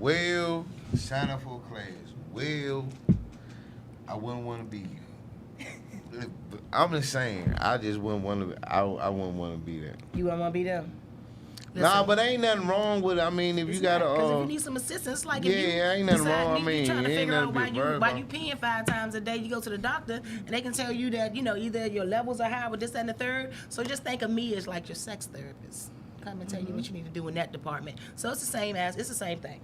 Well, sign up for a class. Well, I wouldn't want to be you. I'm just saying, I just wouldn't want to. I wouldn't want to be there. You wouldn't want to be there. Nah, but ain't nothing wrong with it. I mean, if you gotta, because if you need some assistance, like yeah, if you ain't nothing decide wrong. I you mean, trying to ain't figure out nothing to be why you peeing 5 times a day, you go to the doctor and they can tell you that either your levels are high with this and the third. So just think of me as like your sex therapist. Come and tell you what you need to do in that department. So it's the same thing.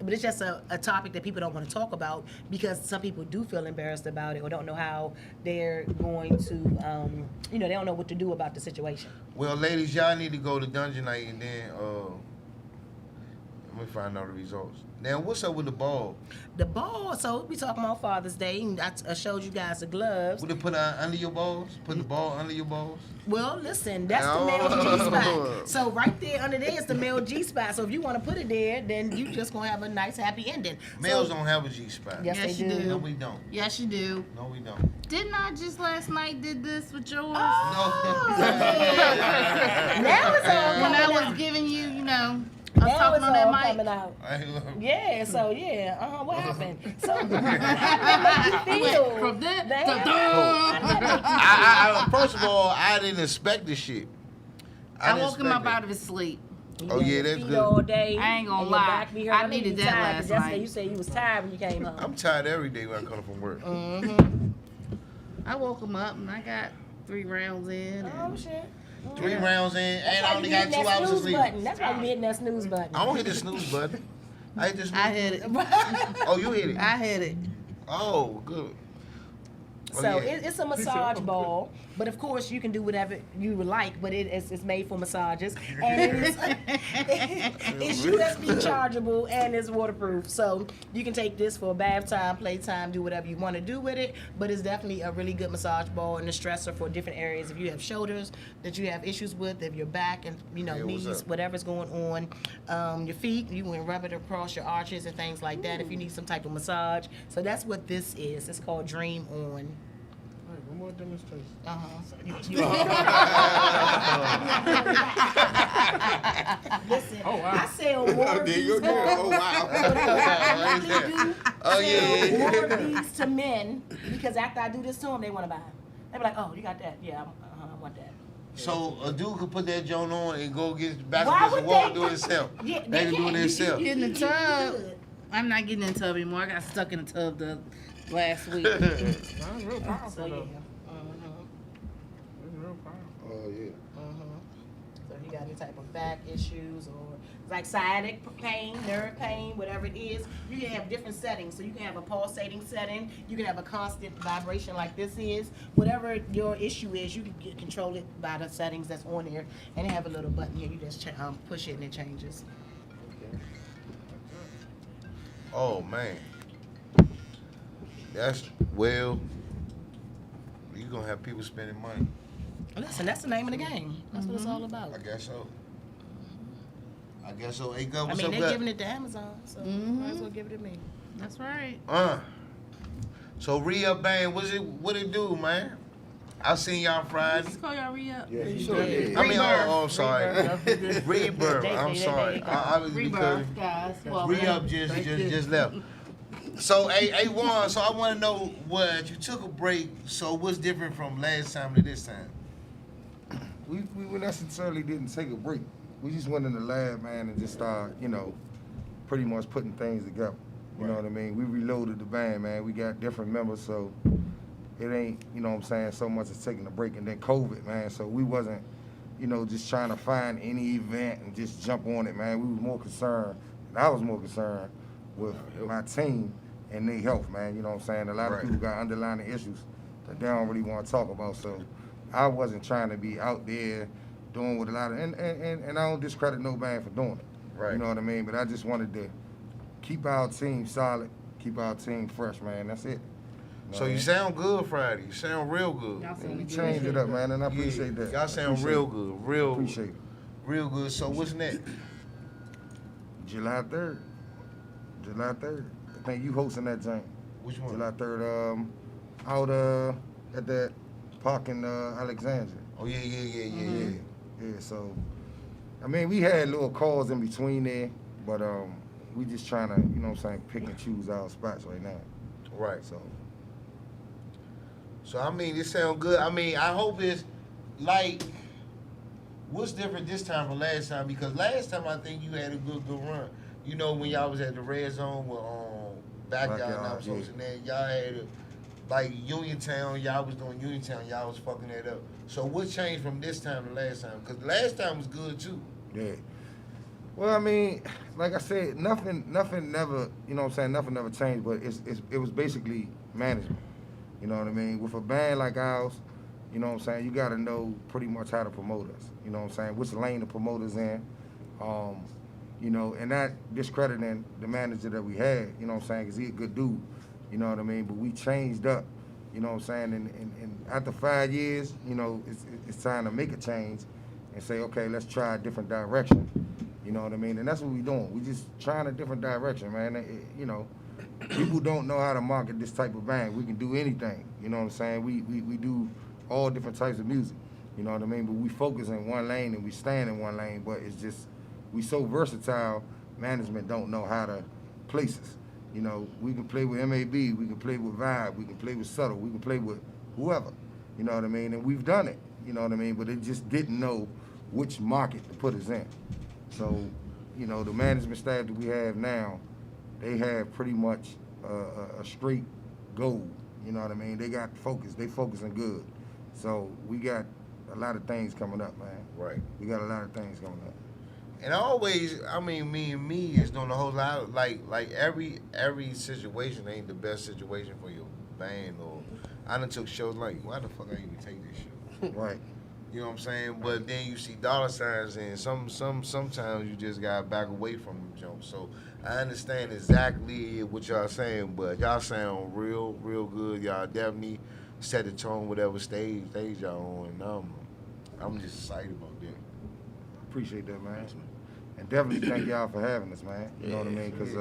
But it's just a topic that people don't want to talk about because some people do feel embarrassed about it or don't know how they're going to, they don't know what to do about the situation. Well, ladies, y'all need to go to Dungeon Night and then let me find out the results. Now, what's up with the ball? The ball, so we talking about Father's Day, and I showed you guys the gloves. Would they put under your balls? Put the ball under your balls? Well, listen, that's the male G spot. So right there under there is the male G spot. So if you want to put it there, then you just gonna have a nice happy ending. Males don't have a G spot. Yes, they do. No, we don't. Yes, you do. No, we don't. Didn't I just last night did this with yours? Oh, No. now it's all When I coming was out. giving you, I was Now talking it's on that all mic. coming out. Yeah, so what happened? So how did you feel? From that, I first of all, I didn't expect this shit. I woke him up out of his sleep. Oh yeah, that's Feet good. all day. I ain't gonna and your lie. back be hurt. I know needed you that tired, last 'cause yesterday night. you said you was tired when you came home. I'm tired every day when I come from work. I woke him up and I got 3 rounds in. Oh shit. 3 rounds in, and I That's only why you got hitting 2 that hours of snooze sleep. button. That's why you be hitting that snooze button. I don't hit the snooze button. I hit the snooze. I hit it. Oh, you hit it. I hit it. Oh, good. Oh, So yeah. it's a massage ball, but of course you can do whatever you would like. But it's made for massages, and it's USB chargeable and it's waterproof. So you can take this for bath time, playtime, do whatever you want to do with it. But it's definitely a really good massage ball and a stressor for different areas. If you have shoulders that you have issues with, if your back and what's knees, up? whatever's going on, your feet, you can rub it across your arches and things like that. If you need some type of massage, so that's what this is. It's called Dream On. One more demonstration. Listen, Oh, wow. I sell more of There these you go. Oh, wow. Oh, yeah. more of these to men because after I do this to them, they want to buy them. They be like, "Oh, you got that? Yeah, I want that." So a dude could put that joint on and go get back Why against the would wall they- and do it himself. Yeah, They they can do can. it themselves. Get in the You tub. good. I'm not getting in the tub anymore. I got stuck in the tub the last week. That's real powerful, So yeah. though. It's real powerful. Oh yeah. So if you got any type of back issues or like sciatic pain, nerve pain, whatever it is, you can have different settings. So you can have a pulsating setting, you can have a constant vibration like this is. Whatever your issue is, you can control it by the settings that's on there. And they have a little button here. You just push it and it changes. Oh man. That's you gonna have people spending money. Listen, that's the name of the game. That's what it's all about. I guess so. I guess so. Hey, Gov, I what's mean, up, they're Gov? giving it to Amazon, so might as well give it to me. That's right. So re-up bang, what it do, man? I seen y'all Friday. Let's call y'all re-up. Yeah, you sure did. I mean, I'm sorry. Rebirth. Rebirth. I'm sorry. I was because Rebirth, guys. Well, re-up just left. So, hey, Juan, so I want to know what you took a break. So, what's different from last time to this time? We necessarily didn't take a break. We just went in the lab, man, and just started, pretty much putting things together. You know what I mean? We reloaded the band, man. We got different members, so it ain't, so much as taking a break. And then COVID, man, so we wasn't, just trying to find any event and just jump on it, man. We was more concerned, and I was more concerned with my team and their health, man. A lot of people got underlying issues that they don't really want to talk about, so I wasn't trying to be out there doing what a lot of, and I don't discredit no band for doing it. Right. You know what I mean? But I just wanted to keep our team solid, keep our team fresh, man. That's it. So you sound good Friday. You sound real good. Y'all And we sound changed it up, man, and I Yeah, appreciate that. Y'all sound Appreciate real it. good. Real, Appreciate it. real good. So what's next? July 3rd. July 3rd. I think you hosting that joint. Which one? July 3rd, out at that park in Alexandria. Oh yeah. Yeah, so, I mean, we had little calls in between there, but we just trying to, you know what I'm saying, pick and choose our spots right now. Right. So So I mean, it sounds good. I mean, I hope it's like, what's different this time from last time? Because last time I think you had a good run. You know, when y'all was at the red zone with Backyard and I was Yeah. hosting that, y'all had like Uniontown. Y'all was doing Uniontown. Y'all was fucking that up. So what changed from this time to last time? Because last time was good too. yeah. Well, I mean, like I said, nothing never, you know what I'm saying, nothing never changed, but it was basically management. You know what I mean? With a band like ours, you know what I'm saying, you gotta know pretty much how to promote us. You know what I'm saying? Which lane to promote us in. You know, and not discrediting the manager that we had, you know what I'm saying, because he a good dude. You know what I mean? But we changed up, you know what I'm saying? And after 5 years, you know, it's time to make a change and say, okay, let's try a different direction. You know what I mean? And that's what we doing. We just trying a different direction, man. You know, people don't know how to market this type of band. We can do anything. You know what I'm saying? We do all different types of music. You know what I mean? But we focus in one lane and we stand in one lane. But it's just, we so versatile, management don't know how to place us. You know, we can play with MAB, we can play with Vibe, we can play with Subtle, we can play with whoever. You know what I mean? And we've done it. You know what I mean? But it just didn't know which market to put us in. So, you know, the management staff that we have now, they have pretty much a straight goal. You know what I mean? They got focus. They focusing good. So we got a lot of things coming up, man. Right. We got a lot of things coming up. And always, I mean, me is doing a whole lot. Like every situation ain't the best situation for your band. Or I done took shows like, why the fuck I even take this shit? Right. You know what I'm saying? But then you see dollar signs, and sometimes you just gotta back away from them jumps. So I understand exactly what y'all saying, but y'all sound real good. Y'all definitely set the tone whatever stage y'all on, and I'm just excited about that. Appreciate that, man. And definitely thank y'all for having us, man. You know what I mean? Because,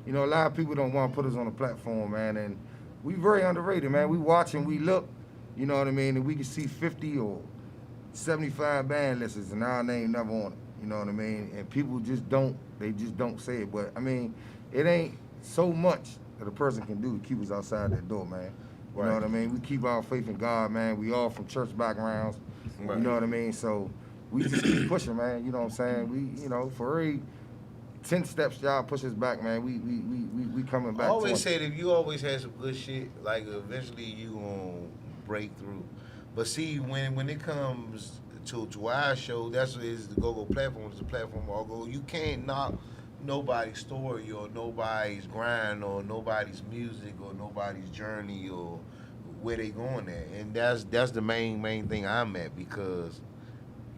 you know, a lot of people don't want to put us on the platform, man. And we very underrated, man. We watch and we look, you know what I mean? And we can see 50 or 75 band lists and our name never on it. You know what I mean? And people just don't say it. But, I mean, it ain't so much that a person can do to keep us outside that door, man. You know what I mean? We keep our faith in God, man. We all from church backgrounds. Right. You know what I mean? So we just keep pushing, man. You know what I'm saying? We, you know, for every 10 steps y'all push us back, man, we coming back. I always 20. said if you always had some good shit, like eventually you gonna break through. But see, when it comes to our show, that's what is the Go-Go platform. It's a platform all go. You can't knock nobody's story or nobody's grind or nobody's music or nobody's journey or where they going at. And that's the main thing I'm at, because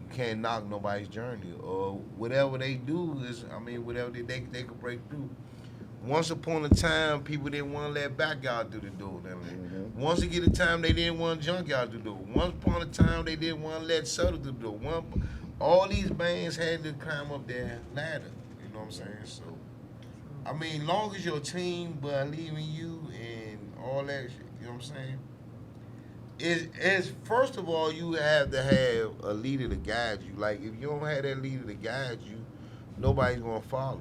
you can't knock nobody's journey or whatever they do is, I mean, whatever they could break through. Once upon a time, people didn't want to let Backyard do the door. I mean, once again, a time they didn't want Junkyard to do it. Once upon a time, they didn't want to let Subtle do the door. All these bands had to climb up their ladder. You know what I'm saying? So, I mean, long as your team believe in you and all that shit, you know what I'm saying? It's first of all, you have to have a leader to guide you. Like, if you don't have that leader to guide you, nobody's gonna follow.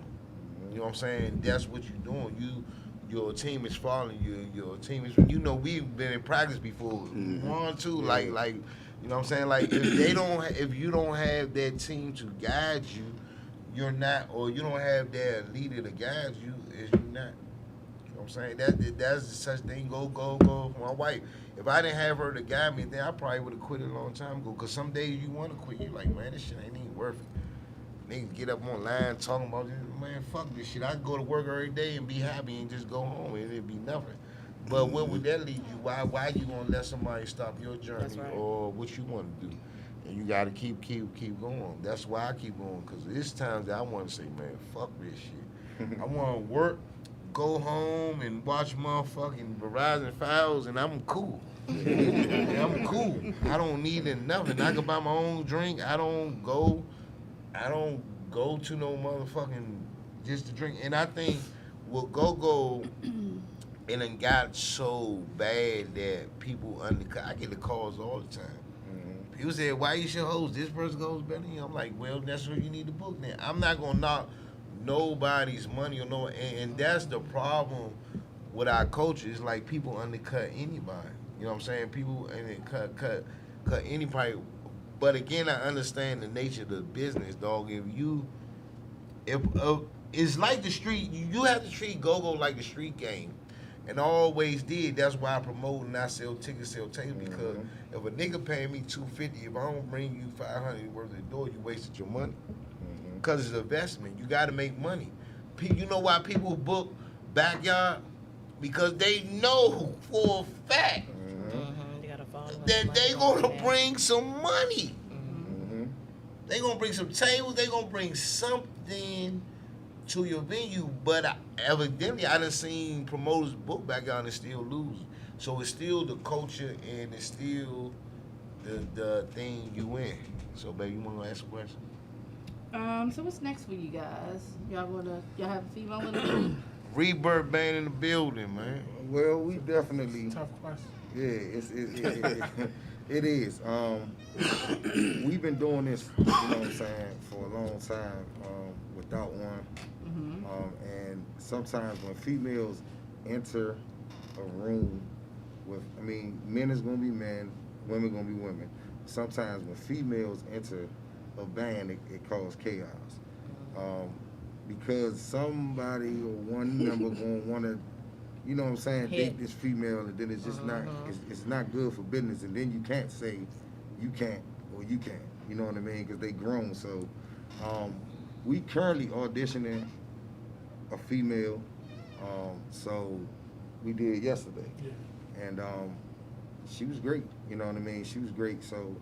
You know what I'm saying? That's what you're doing. Your team is following you. Your team is, you know, we've been in practice before. 1, 2, like, you know what I'm saying? Like, if you don't have that team to guide you, you're not, or you don't have that leader to guide you, is you not. You know what I'm saying? That's such thing. Go for my wife. If I didn't have her to guide me, then I probably would have quit a long time ago. Cause some days you want to quit, you're like, man, this shit ain't even worth it. Niggas get up online talking about this, man, fuck this shit. I go to work every day and be happy and just go home and it'd be nothing. But where would that lead you? Why you gonna let somebody stop your journey or what you want to do? And you gotta keep going. That's why I keep going, cause there's times that I want to say, man, fuck this shit. I want to work, go home and watch motherfucking Verizon Files, and I'm cool. I'm cool. I don't need nothing. I can buy my own drink. I don't go to no motherfucking just to drink. And I think what Go-Go and it got so bad that people undercut. I get the calls all the time. People say, why you should host? This person goes better than you. I'm like, well, that's what you need to book then. I'm not gonna knock nobody's money or no, and that's the problem with our culture. It's like people undercut anybody. You know what I'm saying? People and it cut anybody. But again, I understand the nature of the business, dog. If it's like the street, you have to treat go-go like the street game. And I always did. That's why I promote and I sell tickets, sell tables, because if a nigga paying me $250, if I don't bring you $500 worth of the door, you wasted your money. Because it's an investment. You got to make money. You know why people book backyard? Because they know for a fact You gotta follow that they gonna bring some money. They gonna bring some tables. They gonna bring something to your venue. But evidently, I done seen promoters book backyard and still lose. So it's still the culture and it's still the thing you in. So, baby, you wanna ask a question? So what's next for you guys? Y'all have a female in the group? Rebirth band in the building, man. Well, we definitely. Tough question. Yeah, it is. We've been doing this, you know what I'm saying, for a long time without one. And sometimes when females enter a room with, men is gonna be men, women gonna be women. Sometimes when females enter a band, it causes chaos. Because somebody or one member gonna wanna, you know what I'm saying, date this female, and then it's just not, it's not good for business, and then you can't say you can't or you can't, you know what I mean, because they grown. So we currently auditioning a female, so we did yesterday, and she was great, you know what I mean, she was great. So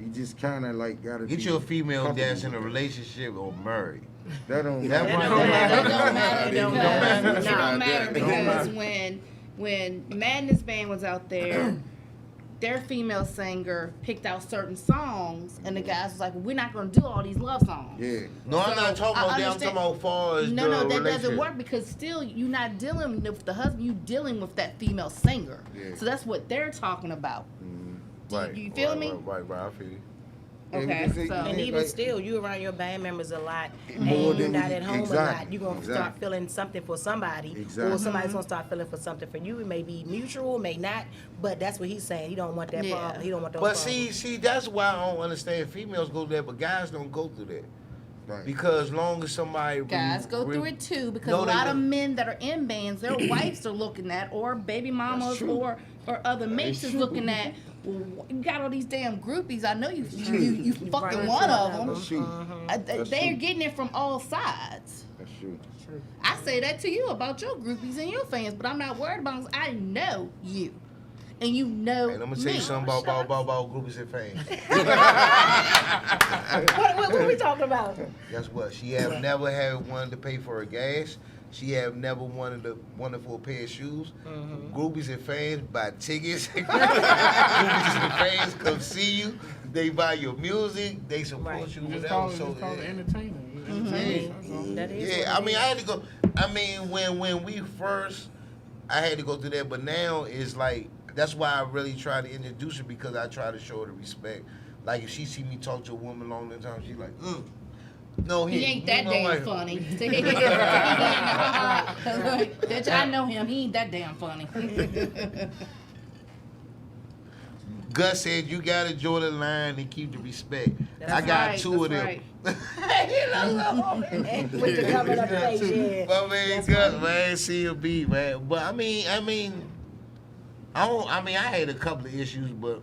you just kind of like gotta Get be you a female comfortable that's in a with that. relationship or married. That don't That matter. Don't matter. It don't matter. It don't matter It don't because matter. when Madness Band was out there, their female singer picked out certain songs, and the guys was like, well, "We're not going to do all these love songs." Yeah. No, I'm not talking about that. I'm talking about far as No, the that doesn't relationship. work because still you're not dealing with the husband. You dealing with that female singer. Yeah. So that's what they're talking about. Right. You feel right, me? Right, I feel you. Okay, because so- And even like- still, you around your band members a lot, More and you're than not we- at home a lot. exactly, You're gonna start exactly. feeling something for somebody, Exactly. or somebody's gonna start feeling for something for you. It may be mutual, may not, but that's what he's saying. He don't want that Yeah. problem. He don't want those But problems. see, that's why I don't understand. Females go through that, but guys don't go through that. Right. Because long as somebody Guys go through it too because No, a they lot of don't. men that are in bands, their wives are looking at, or baby mamas, true. or other mates is true. looking at. Well, you got all these damn groupies. I know you true. you fucking Right. one of them. That's true. That's They're true. getting it from all sides. That's true. True. I say that to you about your groupies and your fans, but I'm not worried about it. I know you, and you know And I'm gonna tell me. you something about groupies and fans. What are we talking about? Guess what? She have never had one to pay for her gas. She have never wanted for a pair of shoes. Groupies and fans buy tickets. Groupies and fans come see you. They buy your music. They support Right. you. You just Whatever. call it, So just call it yeah. entertainment. That's all. That is. Yeah, what I mean, it I had to go. I mean, when we first, I had to go through that, but now it's like that's why I really try to introduce her because I try to show her the respect. Like if she see me talk to a woman long time, she's like, no, He ain't that no, damn like- funny. Bitch, I know him. He ain't that damn funny. Gus said you gotta draw the line and keep the respect. That's I got right, two of that's them. is. With the covered up face, yeah. My man That's Gus, funny. man, CLB, man. But I mean, I had a couple of issues, but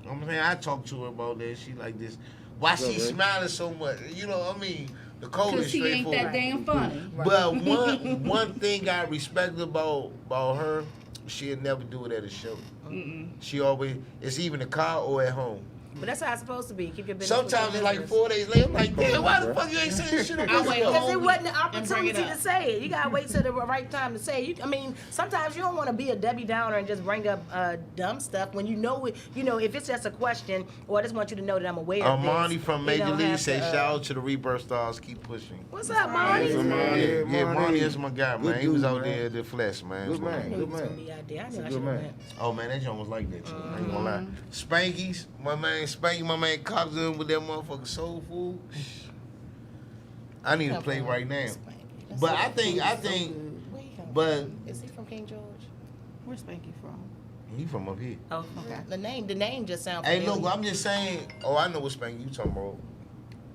I'm saying I talked to her about that. She like this. Why she Right. smiling so much? You know, I mean, the code Because is he ain't straightforward. that damn funny. But one thing I respect about her, she'll never do it at a show. She always, it's even a car or at home. But that's how it's supposed to be. Keep your business. Sometimes it's like 4 days later. I'm like, damn, why the fuck you ain't saying this shit? I wait Because it home wasn't the and bring opportunity it up. to say it. You gotta wait till the right time to say it. I mean, sometimes you don't want to be a Debbie Downer and just bring up dumb stuff when you know it. You know, if it's just a question, or I just want you to know that I'm aware of this. Armani from you Major don't League have said, to, shout out to the Rebirth Stars, keep pushing. What's up, Hey, Marty? Marty. Yeah, Marty is my guy, Good man. He was dude, out man. there at the flesh, man. Good man. He Good was gonna man. be out there. I He's knew a I good should man. have went. Oh man, that joint was like that too. I ain't gonna lie. Spankies, my man Spanky, my man Cox in with that motherfucking soul food. I need to play right now. But I think, Where he come but from? Is he from King George? Where's Spanky from? he from up here. Oh, okay. The name just sounds. Hey, familiar. look, I'm just saying. Oh, I know what Spank you talking about.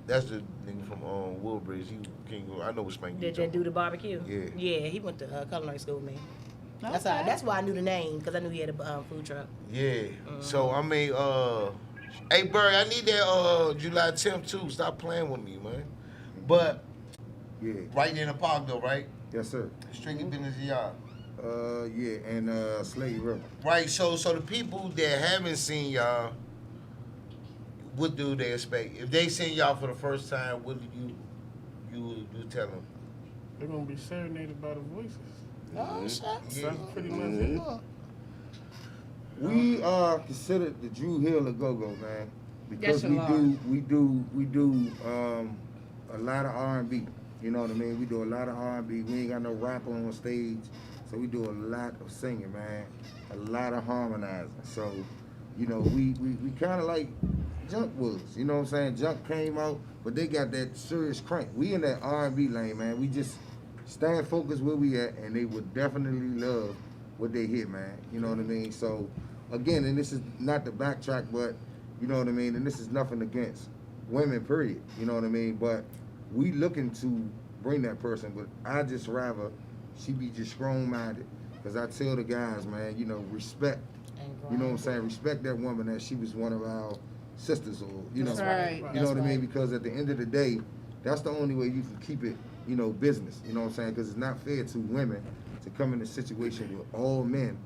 That's the nigga from Woodbridge. He King. I know what Spank you Did talking that do the barbecue? Yeah. Yeah, he went to culinary school, man. That's Okay. that's why I knew the name because I knew he had a food truck. Yeah. So I mean, hey Barry, I need that July 10th too. Stop playing with me, man. But Yeah. right in the park though, right? Yes, sir. Strictly business yard. Yeah, and Slade River. Right. So the people that haven't seen y'all, what do they expect? If they seen y'all for the first time, what do you tell them? They're gonna be serenaded by the voices. Oh, shucks. Yeah. That's pretty much it. We are considered the Drew Hill of Go-Go, man, because Yes, you we do a lot of R&B. You know what I mean? We do a lot of R&B. We ain't got no rapper on stage, so we do a lot of singing, man. A lot of harmonizing. So, you know, we kind of like Junk was. You know what I'm saying? Junk came out, but they got that serious crank. We in that R&B lane, man. We just stand focused where we at, and they would definitely love what they hear, man. You know what I mean? So, again, and this is not the backtrack, but you know what I mean? And this is nothing against women, period. You know what I mean? But we looking to bring that person, but I just rather she be just strong-minded. Because I tell the guys, man, you know, respect. You know what I'm saying? Respect that woman that she was one of our sisters or, you know. That's right. You know what I mean? Because at the end of the day, that's the only way you can keep it, you know, business. You know what I'm saying? Because it's not fair to women to come in a situation with all men.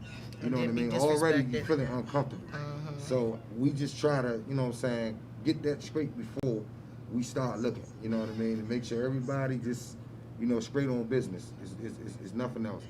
You know what I And then mean? be Already you disrespected. feeling uncomfortable. So we just try to, you know what I'm saying, get that straight before we start looking. You know what I mean? And make sure everybody just, you know, straight on business. It's nothing else.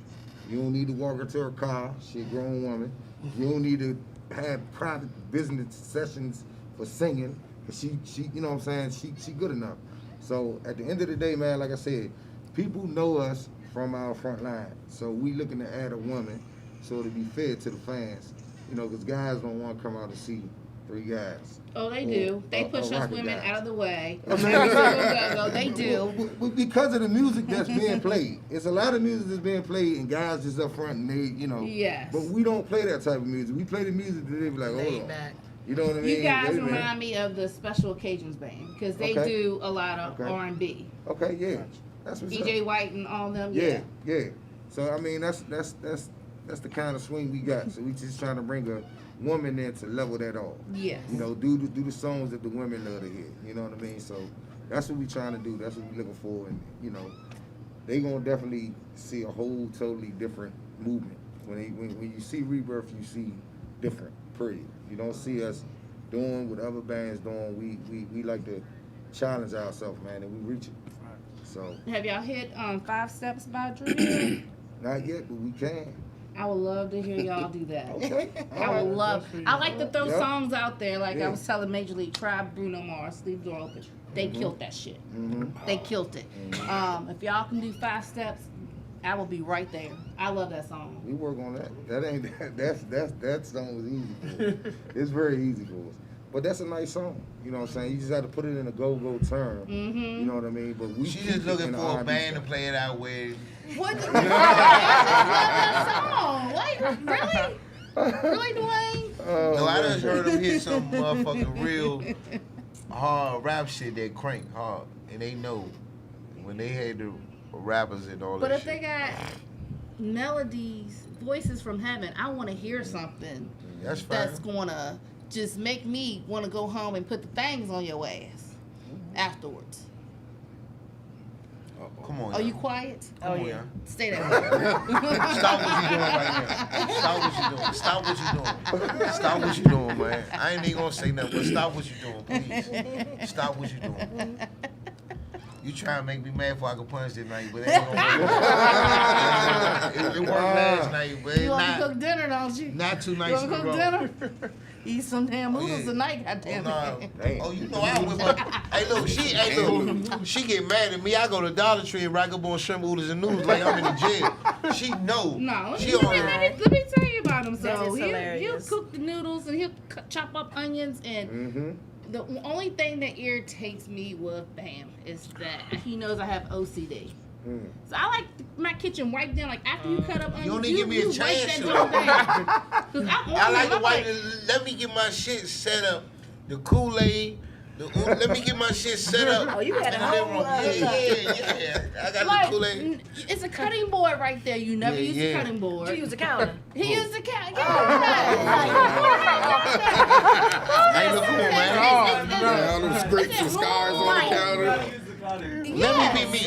You don't need to walk her to her car. She a grown woman. You don't need to have private business sessions for singing. Cause she, you know what I'm saying? She good enough. So at the end of the day, man, like I said, people know us from our front line. So we looking to add a woman so to be fair to the fans. You know, because guys don't want to come out and see three guys. Oh, they do. They Or push us rocket women guys. out of the way. I mean, Go, they do. Because of the music that's being played. It's a lot of music that's being played and guys just up front and they, you know. Yes. But we don't play that type of music. We play the music that they be like, hold Laid on. back. You know what I mean? You guys Wait a minute. remind me of the Special Occasions Band because they Okay. do a lot of Okay. R&B. Okay, yeah. That's what's DJ up. White and all them. Yeah, yeah. So I mean that's the kind of swing we got. So we just trying to bring a woman there to level that off. Yes. You know, do the songs that the women love to hear. You know what I mean? So that's what we trying to do. That's what we looking for. And you know, they gonna definitely see a whole totally different movement. When you see Rebirth, you see different. Period. You don't see us doing what other bands doing. We like to challenge ourselves, man, and we reach it. So Have y'all hit 5 Steps by Drew? not yet, but we can. I would love to hear y'all do that. Okay. I would love. I like to throw Yep. songs out there. Like Yeah. I was telling Major League, try Bruno Mars, Leave the Door Open. They killed that shit. Mm-hmm. They killed it. If y'all can do 5 Steps, I will be right there. I love that song. We work on that. That ain't that song was easy for us. It's very easy for us. But that's a nice song. You know what I'm saying? You just have to put it in a go-go term. Mm-hmm. You know what I mean? But we She keep just it looking in the for a R&B band to style. play it out with. What? I just love that song. Like, really? Really, Dwayne? Oh, No, I man. just heard them hit some motherfucking real hard rap shit that crank hard. And they know when they had the rappers and all But that if they shit. got melodies, voices from heaven, I want to hear something That's fine. that's gonna just make me want to go home and put the things on your ass afterwards. Come on. Are you y'all. quiet? Come on, yeah. y'all. Stay that way. Stop what you doing right now. Stop what you doing. Stop what you doing. Stop what you doing, man. I ain't even gonna say nothing, but stop what you doing, please. Stop what you doing. You trying to make me mad before I can punch tonight, but it ain't gonna work. It worked last night, but You it's want to cook not, dinner, don't you? not 2 You nights want in to a cook row. dinner? Eat some damn Oh, noodles yeah. tonight, Oh, goddamn no. it. Damn. Oh, you know I with my. Hey, look, she get mad at me. I go to Dollar Tree and rack up on shrimp oodles and noodles like I'm in the jail. She know. No, She let already. me tell you about him. That So is he'll hilarious. cook the noodles and he'll chop up onions and Mm-hmm. the only thing that irritates me with Bam is that he knows I have OCD. So I like my kitchen wiped down. Like after you cut up onions, You don't even give me a wipe chance that to. joint down. 'Cause I'm I on like it. to I'm wipe. like, Let me get my shit set up. The Kool-Aid. Let me get my shit set up. Oh, you had a in the living whole room. other Yeah. I got like, the Kool-Aid. it's a cutting board right there. You never Yeah, use yeah. a cutting board. You use a counter. He used the cat. Hey, look, come on, man. All them scrapes and scars on the counter. Let me be me.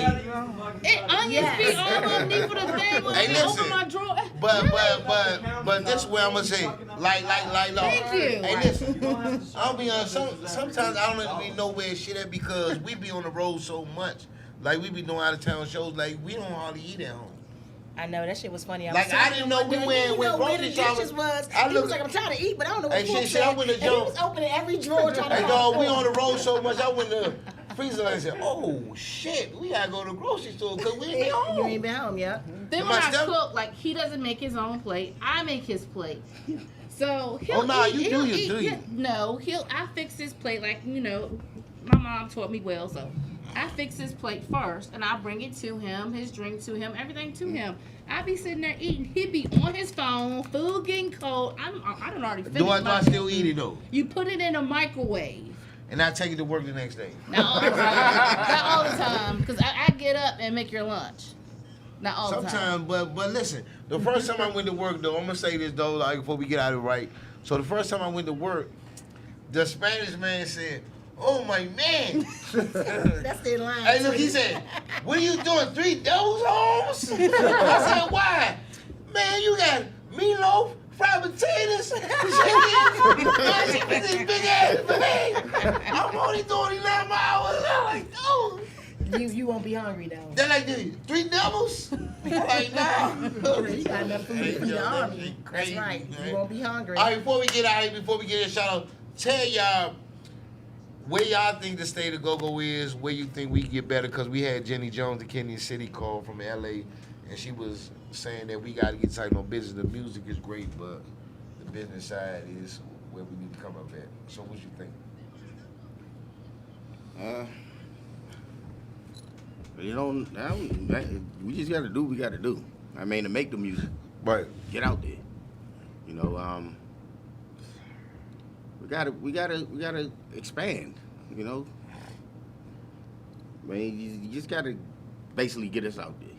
Onions be all underneath for the thing when Hey, I listen. open my drawer. But this is where I'm gonna say, like, Thank you. Hey, listen, I'll be honest. Sometimes I don't even know where shit at because we be on the road so much. Like we be doing out of town shows. Like we don't hardly eat at home. I know that shit was funny. Like, I didn't know we went where grocery the shopping. dishes was. I He look- was like, I'm trying to eat, but I don't know what Hey, food shit, I said. went to And he Joe. was opening every drawer trying to Hey, find dog, we food. on the road so much. I went to freezer and said, "Oh shit, we gotta go to the grocery store because we ain't be You home." ain't been home yet. Then Am when I I still- cook, like he doesn't make his own plate. I make his plate. So he'll Oh, nah, eat, you do he'll you, eat, do you? yeah, no, I fix his plate like, you know, my mom taught me well, so I fix his plate first and I bring it to him, his drink to him, everything to him. I be sitting there eating, he be on his phone, food getting cold. I done already finished Do I my still eat it though? You put it in a microwave. And I take it to work the next day. Not all the time. Not all the time. Because I get up and make your lunch. Not all the time. Sometimes, but listen, the first time I went to work though, I'm gonna say this though, like before we get out of it right. So the first time I went to work, the Spanish man said, "Oh my man." That's the line. Hey, look, he said, "What are you doing? 3 doubles, Holmes?" I said, "Why? Man, you got meatloaf, fried potatoes, chicken, this big ass thing. I'm only doing 11 hours." I'm like, "Oh." You won't be hungry though. They're like, "Dude, 3 doubles?" I'm like, "No." You got enough food to feed the army. That's Crazy, right. man. You won't be hungry. All right, before we get out of here, before we get a shout out, tell y'all where y'all think the state of go-go is, where you think we get better, because we had Jenny Jones, the Kenya City call from LA, and she was saying that we got to get tight on business. The music is great, but the business side is where we need to come up at. So what you think? You know, we just got to do what we got to do. I mean, to make the music, Right. get out there. You know, we gotta expand. You know, I mean, you just gotta basically get us out there,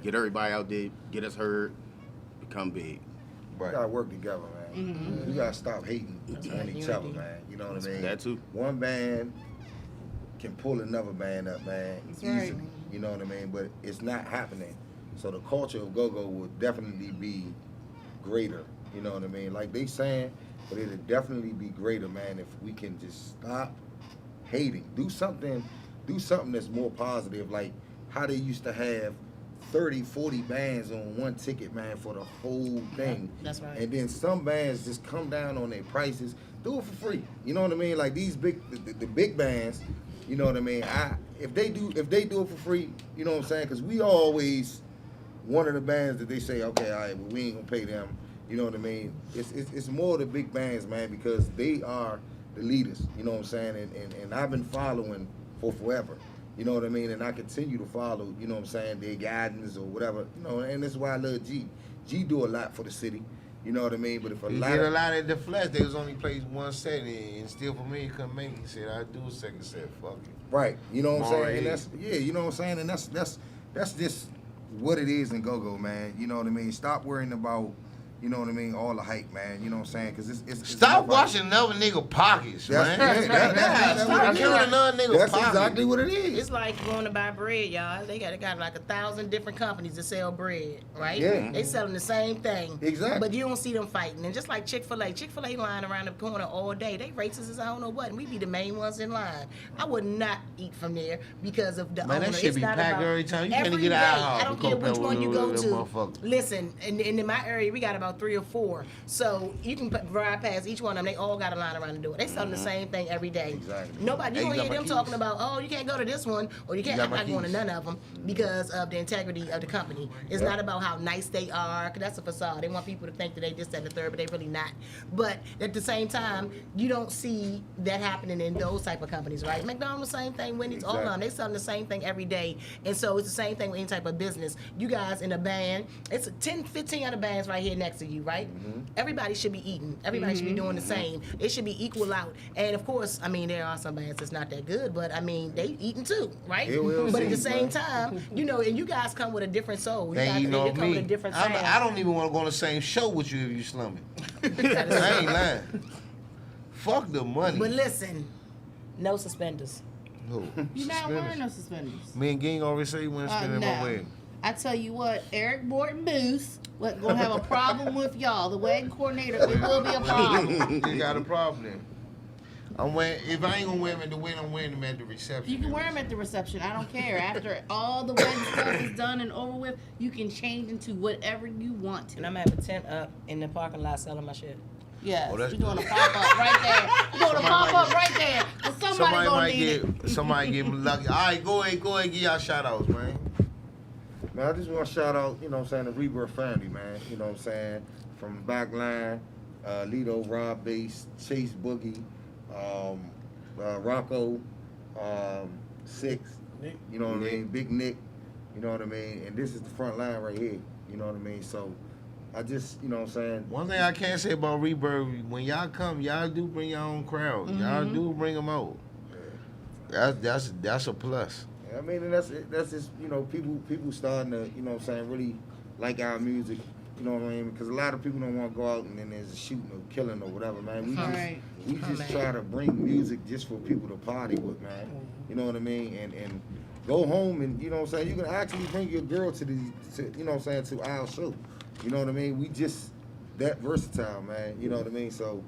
get everybody out there, get us heard, become big. We Right. gotta work together, man. We gotta stop hating on each other, man. You know what I mean? That too. One band can pull another band up, man, easily. right. You know what I mean? But it's not happening. So the culture of go-go will definitely be greater. You know what I mean? Like they saying, but it'll definitely be greater, man, if we can just stop hating. Do something that's more positive, like how they used to have 30, 40 bands on one ticket, man, for the whole thing. That's right. And then some bands just come down on their prices. Do it for free. You know what I mean? Like these big, the big bands. You know what I mean? If they do it for free, you know what I'm saying? Because we always one of the bands that they say, okay, all right, well, we ain't gonna pay them. You know what I mean? It's more the big bands, man, because they are the leaders. You know what I'm saying? And I've been following for forever. You know what I mean? And I continue to follow. You know what I'm saying? Their guidance or whatever. You know, and that's why I love G. G do a lot for the city. You know what I mean? But if He did a lot at the Flesh. They was only played one set, and still for me, he couldn't make it. He said, "I do a second set. Fuck it." right, you know what I'm saying? Alright. And that's you know what I'm saying? And that's just what it is in go-go, man. You know what I mean? Stop worrying about, you know what I mean, all the hype, man. You know what I'm saying? Because it's Stop about- washing another nigga pockets, That's, man. Stop killing another nigga That's pockets. exactly what it is. It's like going to buy bread, y'all. They got like 1,000 different companies that sell bread, right? Yeah. They selling the same thing. Exactly. But you don't see them fighting. And just like Chick-fil-A lying around the corner all day. They racist as I don't know what, and we be the main ones in line. I would not eat from there because of the Man, owner. that shit It's be not packed about every time. You can't every get day. an IHOP I don't to care compare which one you with go that to. motherfucker. Listen, and in my area, we got about about 3 or 4. So you can ride past each one of them. They all got a line around the door. They selling the same thing every day. Exactly. Nobody, Hey, you you don't got hear my them keys? talking about, oh, you can't go to this one, or you can't. got I'm my not going to keys? none of them because of the integrity of the company. It's Yep. not about how nice they are, because that's a facade. They want people to think that they this, that, and the third, but they really not. But at the same time, you don't see that happening in those type of companies, right? McDonald's, the same thing. Wendy's, all of them, Exactly. they selling the same thing every day. And so it's the same thing with any type of business. You guys in a band, it's 10, 15 other bands right here next to you, right? Everybody should be eating. Everybody should be doing the same. It should be equal out. And of course, I mean, there are some bands that's not that good, but I mean, they eating too, right? It will But at the see, same man. time, you know, and you guys come with a different soul. You They guys, eating you off come with me. a different sound. I don't even want to go on the same show with you if you slumming. I ain't lying. Fuck the money. But listen, no suspenders. Who? You're not Suspenders. wearing no suspenders. Me and Ging already say you want to spend in my No. wedding. I tell you what, Eric Morton Booth wasn't gonna have a problem with y'all. The wedding coordinator, it will be a problem. You got a problem then. I'm wearing, if I ain't gonna wear them at the wedding, I'm wearing them at the reception. You can wear them at the reception. I don't care. After all the wedding stuff is done and over with, you can change into whatever you want And to. I'm gonna have a tent up in the parking lot selling my shit. Yes, Oh, that's we're doing a good. pop up right there. We're doing a Somebody pop up right there. 'Cause somebody Somebody gonna might need it. get, somebody get lucky. All right, go ahead, give y'all shout outs, man. Man, I just want to shout out, you know what I'm saying, the Rebirth family, man. You know what I'm saying? From the back line, Lito, Rob Bass, Chase Boogie, Rocco, Six, Nick. you know what I mean? Big Nick, you know what I mean? And this is the front line right here, you know what I mean? So I just, you know what I'm saying? One thing I can't say about Rebirth, when y'all come, y'all do bring your own crowd. Y'all do bring them out. That's a plus. I mean, and that's just, you know, people starting to, you know what I'm saying, really like our music, you know what I mean? Because a lot of people don't want to go out and then there's a shooting or killing or whatever, man. Right. We just try to bring music just for people to party with, man. You know what I mean? And go home and, you know what I'm saying, you can actually bring your girl to you know what I'm saying, to our show. You know what I mean? We just that versatile, man. You know what I mean? So,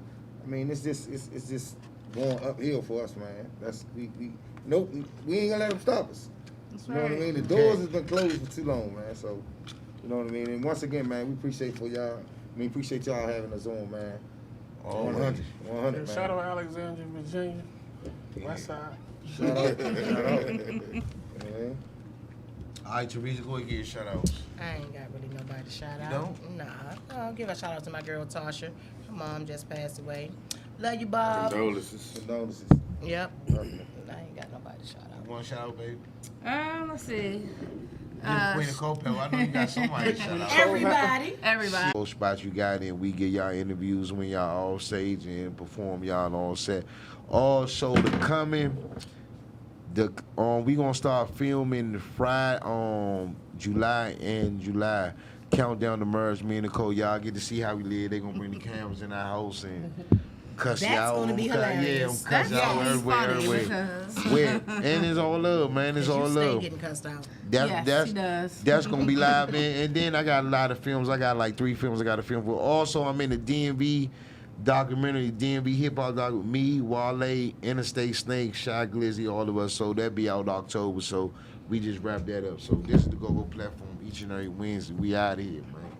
I mean, it's just going uphill for us, man. That's we ain't gonna let them stop us. That's You know what I right. mean? The doors has been closed for too long, man. So, you know what I mean? And once again, man, we appreciate appreciate y'all having us on, man. 100, And man. shout out Alexandria, Virginia. West side. Shout out. Yeah. All right, Teresa, go ahead and give your shout outs. I ain't got really nobody to shout You out. don't? Nah. I'll give a shout out to my girl Tasha. Her mom just passed away. Love you, Bob. Condolences. Condolences. Yep. I ain't got nobody to shout out. You want to shout out, baby? Let's see. Give Queen of Copeland. I know you got somebody to shout out. Everybody. Everybody. Those spots you got in, we get y'all interviews when y'all off stage and perform y'all on set. Also, the coming, we gonna start filming Friday July. Countdown to merge. Me and Nicole, y'all get to see how we live. They gonna bring the cameras in our house and cuss That's y'all. gonna be hilarious. Yeah, That's cuss y'all gonna be everywhere, funny everywhere. because Where? And it's all love, man. It's all You stay love. getting cussed out. yes, he does. That's gonna be live, man. And then I got a lot of films. I got like 3 films I got to film for. Also, I'm in the DMV documentary, DMV hip hop doc with me, Wale, Interstate Snake, Shy Glizzy, all of us. So that be out October. So we just wrapped that up. So this is the Go-Go platform each and every Wednesday. We out of here, man.